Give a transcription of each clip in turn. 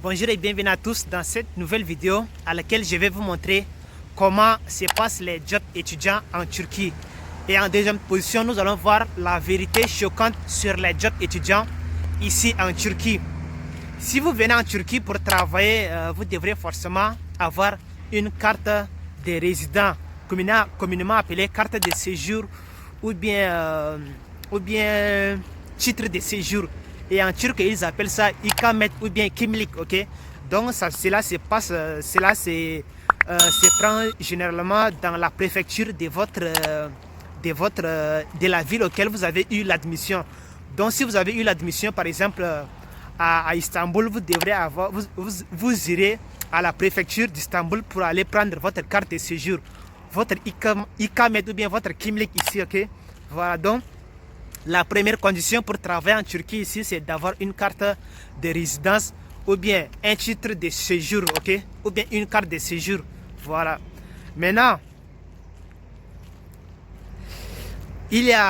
Bonjour et bienvenue à tous dans cette nouvelle vidéo à laquelle je vais vous montrer comment se passent les jobs étudiants en Turquie. Et en deuxième position, nous allons voir la vérité choquante sur les jobs étudiants ici en Turquie. Si vous venez en Turquie pour travailler, vous devrez forcément avoir une carte de résident, communément appelée carte de séjour ou bien titre de séjour. Et en turc, ils appellent ça ikamet ou bien kimlik, ok? Donc cela se prend généralement dans la préfecture de la ville auquel vous avez eu l'admission. Donc si vous avez eu l'admission, par exemple, à Istanbul, vous irez à la préfecture d'Istanbul pour aller prendre votre carte de séjour, votre ikamet ou bien votre kimlik ici, ok? Voilà, donc la première condition pour travailler en Turquie ici, c'est d'avoir une carte de résidence ou bien un titre de séjour, ok? Ou bien une carte de séjour, voilà. Maintenant,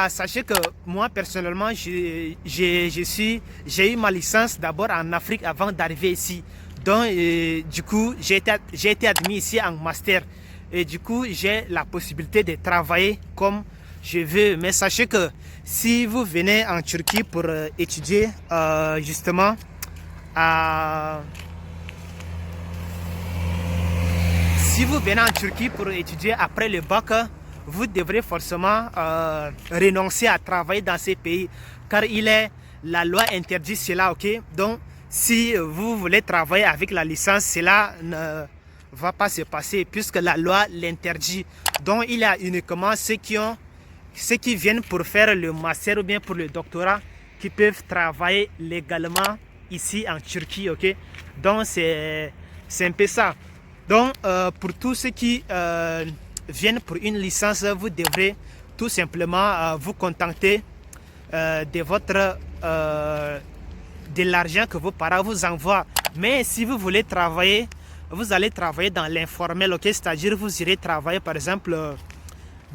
sachez que moi personnellement, j'ai eu ma licence d'abord en Afrique avant d'arriver ici. Donc, du coup, j'ai été admis ici en master. Et du coup, j'ai la possibilité de travailler comme je veux. Mais sachez que si vous venez en Turquie pour étudier, justement, si vous venez en Turquie pour étudier après le bac, vous devrez forcément renoncer à travailler dans ces pays, car la loi interdit cela, ok? Donc, si vous voulez travailler avec la licence, cela ne va pas se passer puisque la loi l'interdit. Donc, il y a uniquement ceux qui viennent pour faire le master ou bien pour le doctorat qui peuvent travailler légalement ici en Turquie, ok? Donc, c'est un peu ça. Donc, pour tous ceux qui viennent pour une licence, vous devrez tout simplement vous contenter de l'argent que vos parents vous envoient. Mais si vous voulez travailler, vous allez travailler dans l'informel, ok? C'est-à-dire vous irez travailler par exemple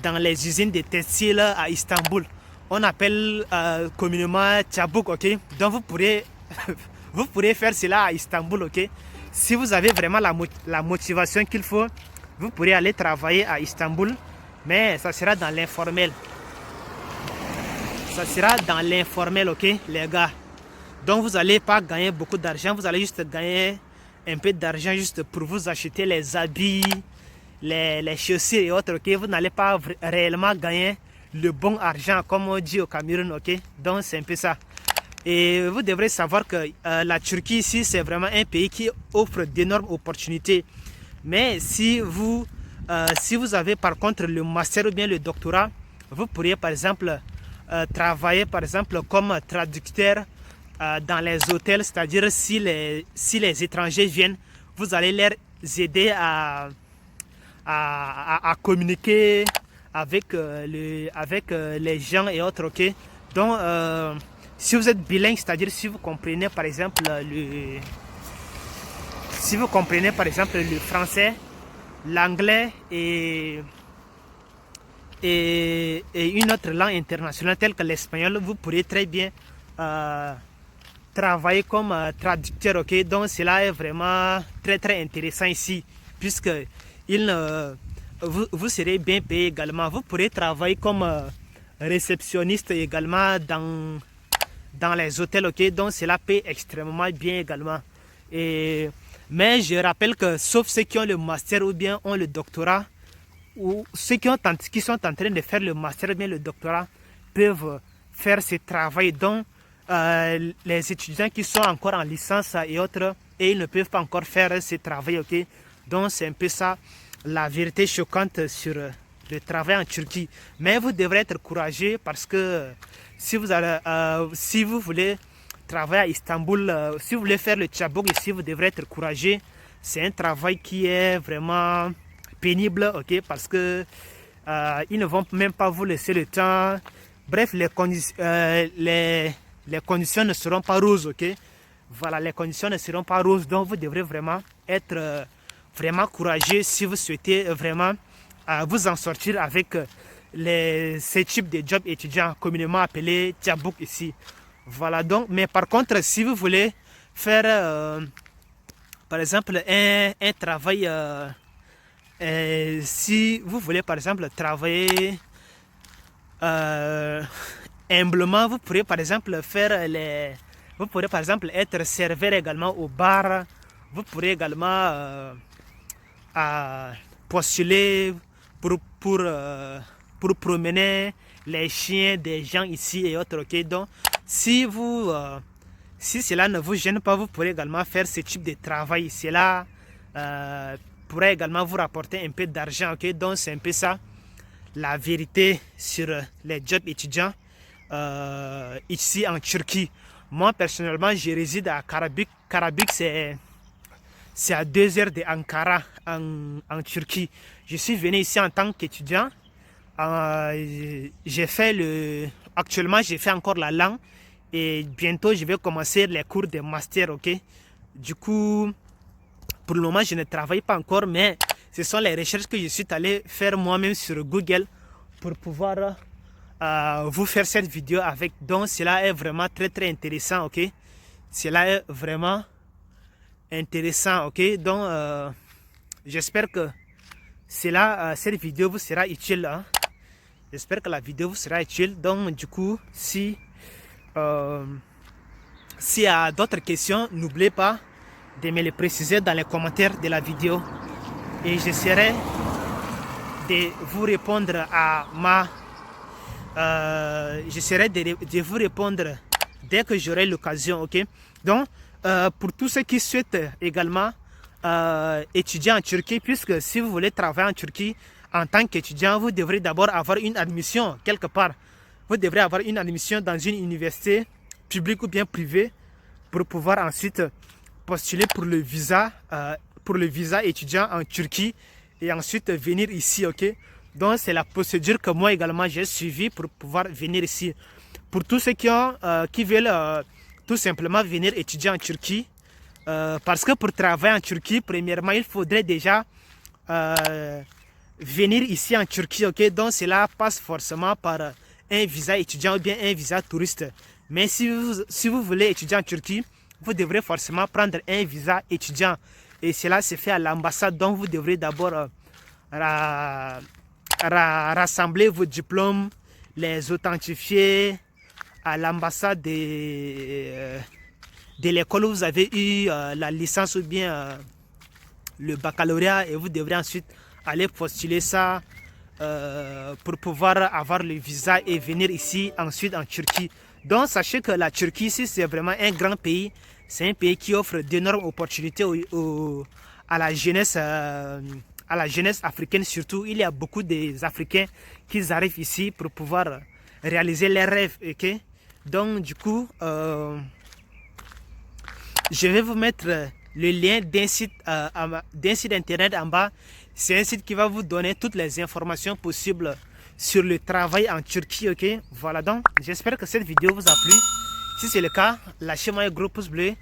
dans les usines de textiles à Istanbul. On appelle communément Tchabuk, ok? Donc vous pourrez faire cela à Istanbul, ok? Si vous avez vraiment la motivation qu'il faut, vous pourrez aller travailler à Istanbul, mais ça sera dans l'informel. Ça sera dans l'informel, ok, les gars? Donc vous n'allez pas gagner beaucoup d'argent, vous allez juste gagner un peu d'argent juste pour vous acheter les habits, les chaussures et autres, ok? Vous n'allez pas réellement gagner le bon argent, comme on dit au Cameroun, ok? Donc c'est un peu ça. Et vous devrez savoir que la Turquie ici, c'est vraiment un pays qui offre d'énormes opportunités. Mais si vous avez par contre le master ou bien le doctorat, vous pourriez par exemple travailler par exemple comme traducteur dans les hôtels, c'est-à-dire si les étrangers viennent, vous allez leur aider à communiquer avec les gens et autres, ok? Donc, si vous êtes bilingue, c'est-à-dire si vous comprenez par exemple le français, l'anglais et une autre langue internationale telle que l'espagnol, vous pourriez très bien travailler comme traducteur, ok? Donc cela est vraiment très très intéressant ici, puisque vous serez bien payé également. Vous pourrez travailler comme réceptionniste également dans les hôtels, ok? Donc cela paye extrêmement bien également. Mais je rappelle que sauf ceux qui ont le master ou bien ont le doctorat, ou ceux qui sont en train de faire le master ou bien le doctorat peuvent faire ce travail. Donc les étudiants qui sont encore en licence et autres, et ils ne peuvent pas encore faire ce travail, ok? Donc c'est un peu ça la vérité choquante sur le travail en Turquie. Mais vous devrez être courageux parce que si vous voulez travailler à Istanbul, si vous voulez faire le Tchabuk ici, vous devrez être courageux. C'est un travail qui est vraiment pénible, ok? Parce que ils ne vont même pas vous laisser le temps. Bref, les conditions ne seront pas roses, ok? Voilà, les conditions ne seront pas roses, donc vous devrez vraiment être vraiment courageux si vous souhaitez vraiment vous en sortir avec ces types de jobs étudiants communément appelés Tchabuk ici. Voilà, donc, mais par contre, si vous voulez faire par exemple, un travail, si vous voulez par exemple travailler humblement, vous pourrez par exemple faire vous pourrez par exemple être serveur également au bar. Vous pourrez également postuler pour promener les chiens des gens ici et autres. Ok, donc si cela ne vous gêne pas, vous pourrez également faire ce type de travail. Cela pourrait également vous rapporter un peu d'argent. Ok, donc c'est un peu ça la vérité sur les jobs étudiants ici en Turquie. Moi personnellement, je réside à Karabük. Karabük, c'est à 2 heures de Ankara en Turquie. Je suis venu ici en tant qu'étudiant. Actuellement, j'ai fait encore la langue et bientôt je vais commencer les cours de master. Ok. Du coup, pour le moment, je ne travaille pas encore, mais ce sont les recherches que je suis allé faire moi-même sur Google pour pouvoir vous faire cette vidéo avec. Donc, cela est vraiment très très intéressant. Ok. Cela est vraiment intéressant. Ok. Donc, j'espère que cette vidéo vous sera utile. Hein? J'espère que la vidéo vous sera utile. Donc, du coup, s'il y a d'autres questions, n'oubliez pas de me les préciser dans les commentaires de la vidéo. Et j'essaierai de vous répondre j'essaierai de vous répondre dès que j'aurai l'occasion. Ok. Donc, pour tous ceux qui souhaitent également étudier en Turquie, puisque si vous voulez travailler en Turquie en tant qu'étudiant, vous devrez d'abord avoir une admission quelque part. Vous devrez avoir une admission dans une université publique ou bien privée pour pouvoir ensuite postuler pour le visa étudiant en Turquie et ensuite venir ici. Ok. Donc c'est la procédure que moi également j'ai suivie pour pouvoir venir ici. Pour tous ceux qui veulent tout simplement venir étudier en Turquie, parce que pour travailler en Turquie, premièrement, il faudrait déjà venir ici en Turquie. Ok. Donc cela passe forcément par un visa étudiant ou bien un visa touriste. Mais si vous voulez étudier en Turquie, vous devrez forcément prendre un visa étudiant. Et cela se fait à l'ambassade. Donc vous devrez d'abord rassembler vos diplômes, les authentifier à l'ambassade de l'école où vous avez eu la licence ou bien le baccalauréat, et vous devrez ensuite aller postuler ça pour pouvoir avoir le visa et venir ici ensuite en Turquie. Donc sachez que la Turquie ici c'est vraiment un grand pays. C'est un pays qui offre d'énormes opportunités à la jeunesse africaine surtout. Il y a beaucoup d'Africains qui arrivent ici pour pouvoir réaliser leurs rêves. Okay? Donc du coup, je vais vous mettre le lien d'un site internet en bas. C'est un site qui va vous donner toutes les informations possibles sur le travail en Turquie. Ok, voilà, donc j'espère que cette vidéo vous a plu. Si c'est le cas, lâchez-moi un gros pouce bleu.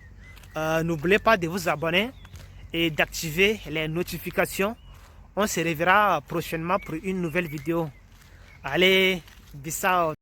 N'oubliez pas de vous abonner et d'activer les notifications. On se reverra prochainement pour une nouvelle vidéo. Allez, bisous.